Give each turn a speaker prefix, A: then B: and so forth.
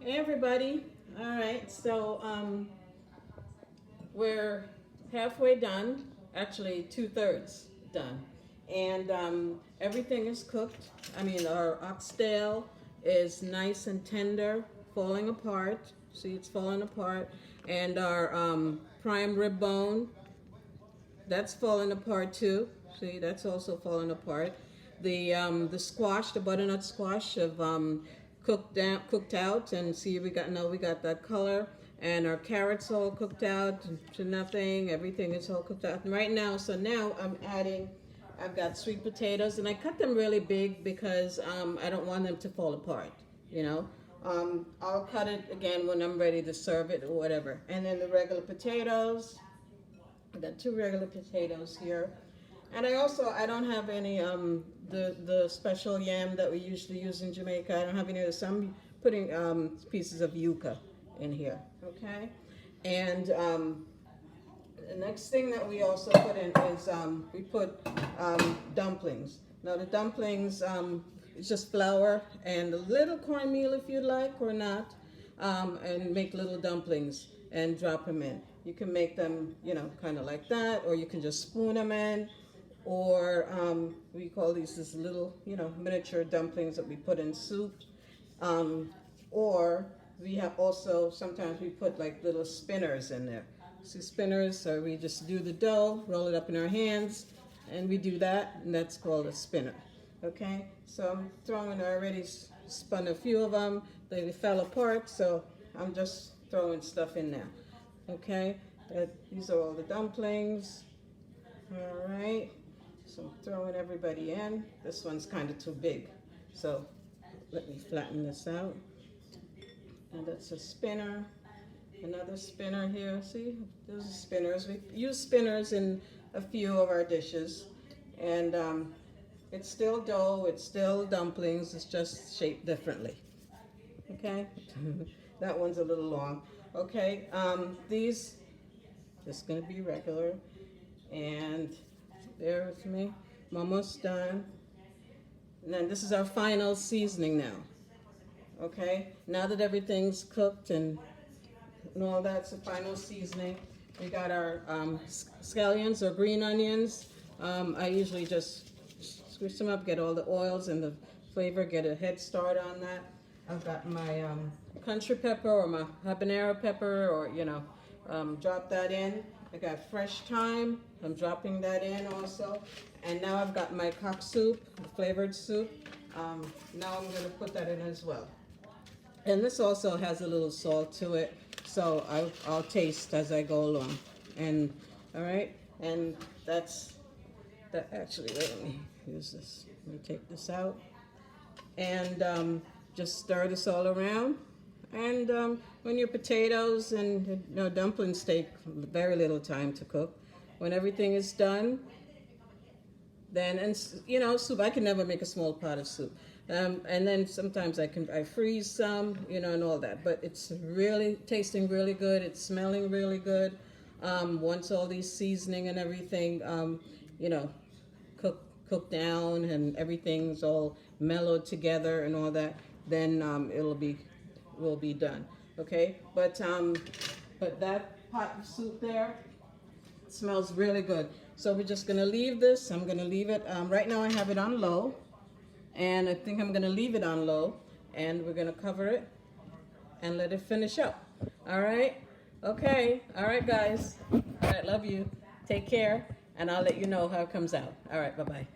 A: Hey everybody. All right, so we're halfway done, actually two-thirds done. And everything is cooked. I mean, our oxtail is nice and tender, falling apart. See, it's falling apart. And our prime rib bone, that's falling apart too. See, that's also falling apart. The squash, the butternut squash, have cooked out, and see we got that color, and our carrots all cooked out to nothing. Everything is all cooked out. And right now, so now I'm adding. I've got sweet potatoes, and I cut them really big because I don't want them to fall apart. You know. I'll cut it again when I'm ready to serve it or whatever. And then the regular potatoes. I got two regular potatoes here. And I don't have any the special yam that we usually use in Jamaica. I don't have any of this. I'm putting pieces of yuca in here, okay? And the next thing that we also put in is we put dumplings. Now the dumplings is just flour and a little cornmeal if you'd like or not, and make little dumplings and drop them in. You can make them, you know, kind of like that, or you can just spoon them in, or we call these little, you know, miniature dumplings that we put in soup, or we have also, sometimes we put like little spinners in there. See spinners, so we just do the dough, roll it up in our hands, and we do that, and that's called a spinner. Okay, so I'm throwing, I already spun a few of them, they fell apart, so I'm just throwing stuff in there. Okay, these are all the dumplings. All right, so I'm throwing everybody in. This one's kind of too big, so let me flatten this out. And that's a spinner, another spinner here. See, those are spinners. We use spinners in a few of our dishes, and it's still dough, it's still dumplings, it's just shaped differently. Okay, that one's a little long. Okay, these just gonna be regular, and bear with me. I'm almost done. And then this is our final seasoning now. Okay, now that everything's cooked and all that's the final seasoning. We got our scallions or green onions. I usually just squish them up, get all the oils and the flavor, get a head start on that. I've got my country pepper or my habanero pepper, or you know, drop that in. I got fresh thyme. I'm dropping that in also. And now I've got my cock soup, the flavored soup. Now I'm going to put that in as well. And this also has a little salt to it, so I'll taste as I go along. And all right, and that's that. Actually, wait, let me use this. Let me take this out, and just stir this all around. And when your potatoes and you know, dumplings take very little time to cook, when everything is done, then, and you know, soup, I can never make a small pot of soup. And then sometimes I freeze some, you know, and all that. But it's really tasting really good. It's smelling really good. Once all these seasoning and everything, you know, cook down and everything's all mellowed together and all that, then will be done. Okay, but that pot of soup there smells really good. So we're just gonna leave this. I'm gonna leave it. Right now I have it on low, and I think I'm gonna leave it on low, and we're gonna cover it and let it finish up. All right. Okay. All right, guys. All right. Love you. Take care, and I'll let you know how it comes out. All right. Bye bye.